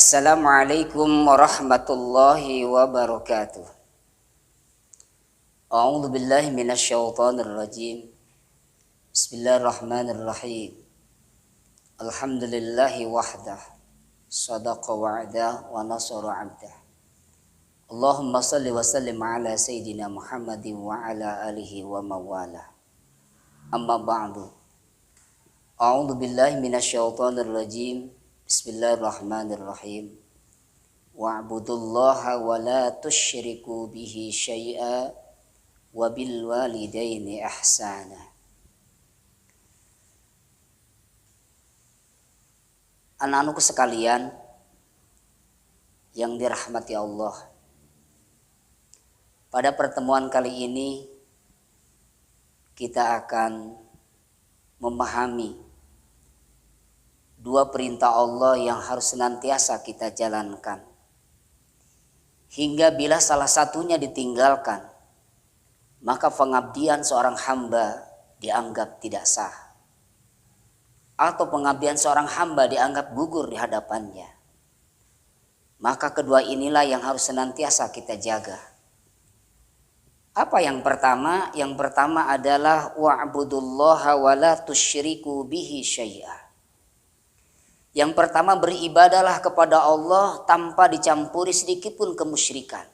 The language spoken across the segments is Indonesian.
Assalamualaikum warahmatullahi wabarakatuh. A'udzu billahi minasyaitonir rajim. Bismillahirrahmanirrahim. Alhamdulillahi wahdah. Shadaqa wa'dah wa nasara 'abdah. Allahumma shalli wa sallim ala sayyidina Muhammadin wa ala alihi wa mawala. Amma ba'du. A'udzu billahi minasyaitonir rajim. Bismillahirrahmanirrahim. Wa'budullaha wa la tusyriku bihi syai'a wa bil walidaini ihsana. Anak-anakku sekalian yang dirahmati Allah, pada pertemuan kali ini kita akan memahami dua perintah Allah yang harus senantiasa kita jalankan. Hingga bila salah satunya ditinggalkan, maka pengabdian seorang hamba dianggap tidak sah. Atau pengabdian seorang hamba dianggap gugur di hadapannya. Maka kedua inilah yang harus senantiasa kita jaga. Apa yang pertama? Yang pertama adalah wa'budullaha wa la tusyriku bihi syai'a. Yang pertama, beribadahlah kepada Allah tanpa dicampuri sedikit pun kemusyrikan,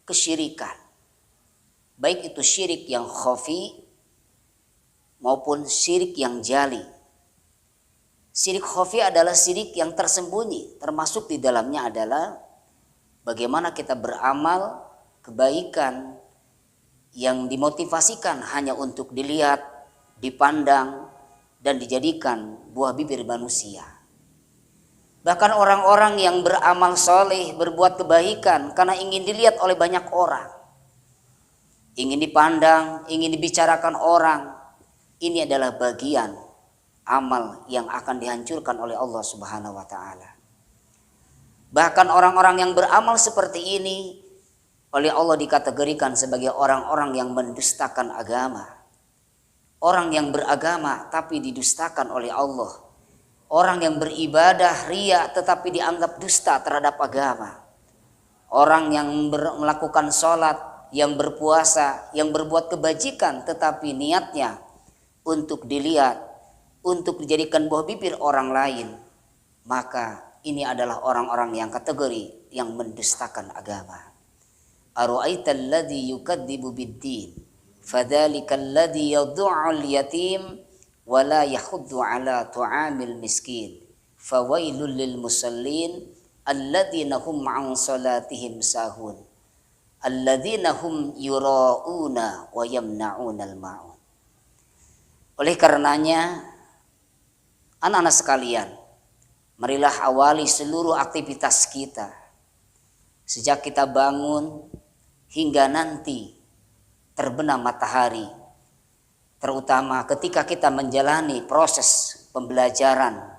kesyirikan. Baik itu syirik yang khafi maupun syirik yang jali. Syirik khafi adalah syirik yang tersembunyi, termasuk di dalamnya adalah bagaimana kita beramal kebaikan yang dimotivasikan hanya untuk dilihat, dipandang, dan dijadikan buah bibir manusia. Bahkan orang-orang yang beramal soleh, berbuat kebaikan karena ingin dilihat oleh banyak orang, ingin dipandang, ingin dibicarakan orang. Ini adalah bagian amal yang akan dihancurkan oleh Allah Subhanahu wa Ta'ala. Bahkan orang-orang yang beramal seperti ini oleh Allah dikategorikan sebagai orang-orang yang mendustakan agama. Orang yang beragama tapi didustakan oleh Allah. Orang yang beribadah ria tetapi dianggap dusta terhadap agama. Orang yang melakukan sholat, yang berpuasa, yang berbuat kebajikan tetapi niatnya untuk dilihat, untuk dijadikan buah bibir orang lain. Maka ini adalah orang-orang yang kategori yang mendustakan agama. Ara'aital ladzi yukadzibu bid-din fadzalikal ladzi yad'ul yatim wala yahuddu ala tu'amil miskin fawailul lil musallin alladzina hum an salatihim sahun alladzina hum yura'una wa yamna'unal ma'un. Oleh karenanya anak-anak sekalian, marilah awali seluruh aktivitas kita sejak kita bangun hingga nanti terbenam matahari, terutama ketika kita menjalani proses pembelajaran,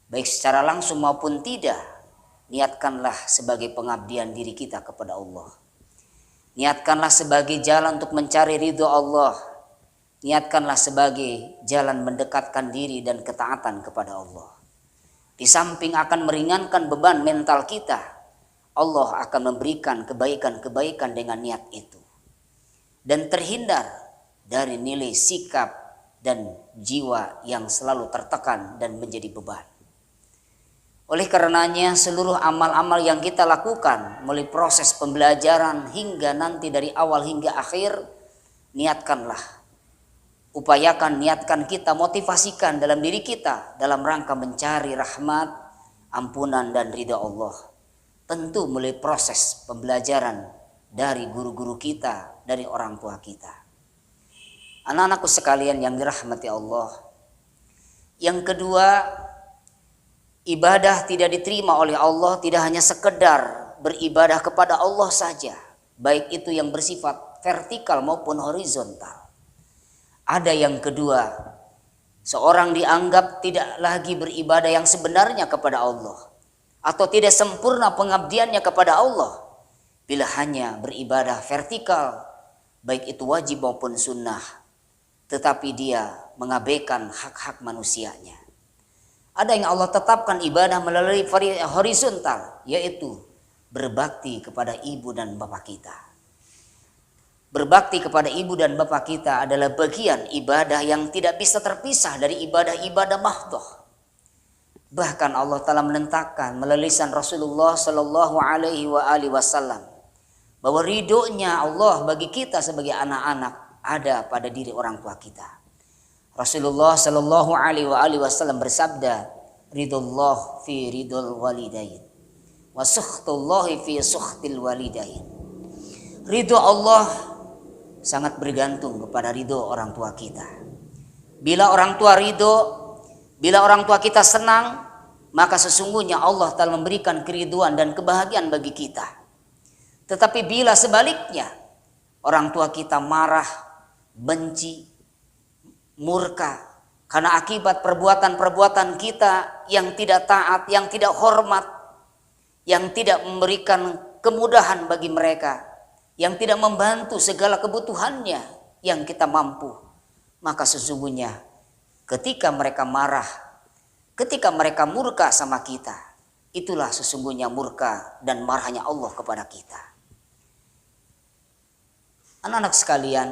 baik secara langsung maupun tidak, niatkanlah sebagai pengabdian diri kita kepada Allah. Niatkanlah sebagai jalan untuk mencari ridho Allah. Niatkanlah sebagai jalan mendekatkan diri dan ketaatan kepada Allah. Di samping akan meringankan beban mental kita, Allah akan memberikan kebaikan-kebaikan dengan niat itu. Dan terhindar dari nilai sikap dan jiwa yang selalu tertekan dan menjadi beban. Oleh karenanya seluruh amal-amal yang kita lakukan melalui proses pembelajaran hingga nanti dari awal hingga akhir, niatkanlah, upayakan, niatkan kita, motivasikan dalam diri kita dalam rangka mencari rahmat, ampunan dan ridha Allah. Tentu melalui proses pembelajaran dari guru-guru kita, dari orang tua kita. Anak-anakku sekalian yang dirahmati Allah. Yang kedua, ibadah tidak diterima oleh Allah tidak hanya sekedar beribadah kepada Allah saja, baik itu yang bersifat vertikal maupun horizontal. Ada yang kedua, seorang dianggap tidak lagi beribadah yang sebenarnya kepada Allah, atau tidak sempurna pengabdiannya kepada Allah bila hanya beribadah vertikal, baik itu wajib maupun sunnah, tetapi dia mengabaikan hak-hak manusianya. Ada yang Allah tetapkan ibadah melalui horizontal, yaitu berbakti kepada ibu dan bapak kita. Berbakti kepada ibu dan bapak kita adalah bagian ibadah yang tidak bisa terpisah dari ibadah-ibadah mahdhah. Bahkan Allah Ta'ala menentakkan melalui lisan Rasulullah Sallallahu Alaihi Wasallam bahwa ridhonya Allah bagi kita sebagai anak-anak ada pada diri orang tua kita. Rasulullah Sallallahu Alaihi Wasallam bersabda, ridullah fi ridul walidain, wa sukhtullahi fi sukhtil walidain. Ridho Allah sangat bergantung kepada ridho orang tua kita. Bila orang tua ridho, bila orang tua kita senang, maka sesungguhnya Allah telah memberikan keriduan dan kebahagiaan bagi kita. Tetapi bila sebaliknya, orang tua kita marah, benci, murka karena akibat perbuatan-perbuatan kita yang tidak taat, yang tidak hormat, yang tidak memberikan kemudahan bagi mereka, yang tidak membantu segala kebutuhannya yang kita mampu, maka sesungguhnya ketika mereka marah, ketika mereka murka sama kita, itulah sesungguhnya murka dan marahnya Allah kepada kita. Anak-anak sekalian,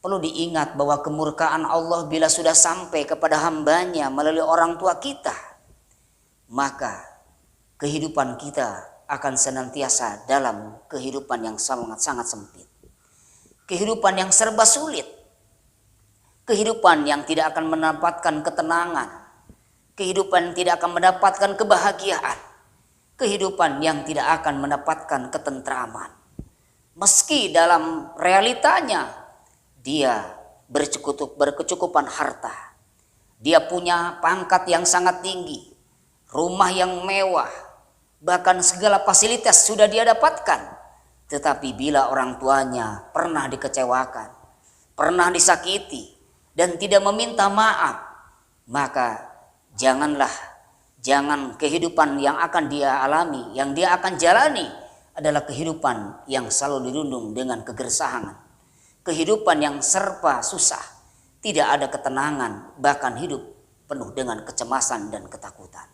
perlu diingat bahwa kemurkaan Allah bila sudah sampai kepada hambanya melalui orang tua kita, maka kehidupan kita akan senantiasa dalam kehidupan yang sangat sempit. Kehidupan yang serba sulit. Kehidupan yang tidak akan mendapatkan ketenangan. Kehidupan yang tidak akan mendapatkan kebahagiaan. Kehidupan yang tidak akan mendapatkan ketentraman. Meski dalam realitanya dia berkecukupan harta. Dia punya pangkat yang sangat tinggi, rumah yang mewah, bahkan segala fasilitas sudah dia dapatkan. Tetapi bila orang tuanya pernah dikecewakan, pernah disakiti, dan tidak meminta maaf, maka jangan kehidupan yang akan dia alami, yang dia akan jalani adalah kehidupan yang selalu dirundung dengan kegersahan. Kehidupan yang serba susah, tidak ada ketenangan, bahkan hidup penuh dengan kecemasan dan ketakutan.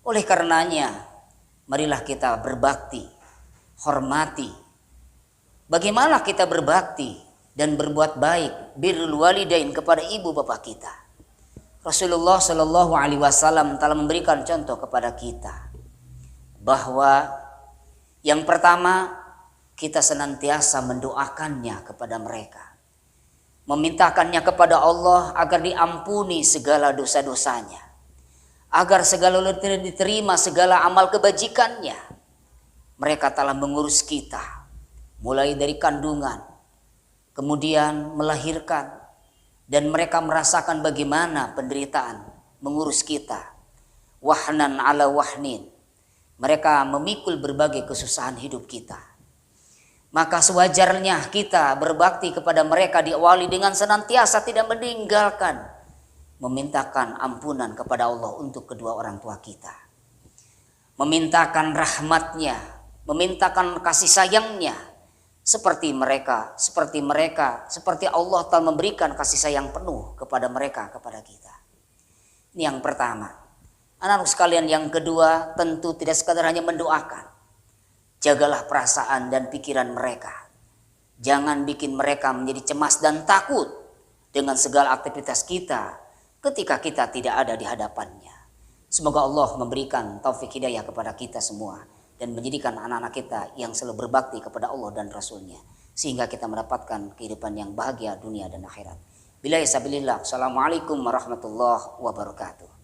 Oleh karenanya, marilah kita berbakti, hormati. Bagaimana kita berbakti dan berbuat baik, birrul walidain kepada ibu bapak kita. Rasulullah Shallallahu Alaihi Wasallam telah memberikan contoh kepada kita bahwa yang pertama, kita senantiasa mendoakannya kepada mereka, memintakannya kepada Allah agar diampuni segala dosa-dosanya, agar segala diterima segala amal kebajikannya. Mereka telah mengurus kita mulai dari kandungan, kemudian melahirkan, dan mereka merasakan bagaimana penderitaan mengurus kita. Wahnan ala wahnin, mereka memikul berbagai kesusahan hidup kita. Maka sewajarnya kita berbakti kepada mereka diawali dengan senantiasa tidak meninggalkan memintakan ampunan kepada Allah untuk kedua orang tua kita. Memintakan rahmatnya, memintakan kasih sayangnya seperti Allah telah memberikan kasih sayang penuh kepada mereka, kepada kita. Ini yang pertama. Anak-anak sekalian, yang kedua tentu tidak sekadar hanya mendoakan. Jagalah perasaan dan pikiran mereka. Jangan bikin mereka menjadi cemas dan takut dengan segala aktivitas kita ketika kita tidak ada di hadapannya. Semoga Allah memberikan taufik hidayah kepada kita semua dan menjadikan anak-anak kita yang selalu berbakti kepada Allah dan Rasul-Nya, sehingga kita mendapatkan kehidupan yang bahagia dunia dan akhirat. Billahi sabilillah. Assalamualaikum warahmatullahi wabarakatuh.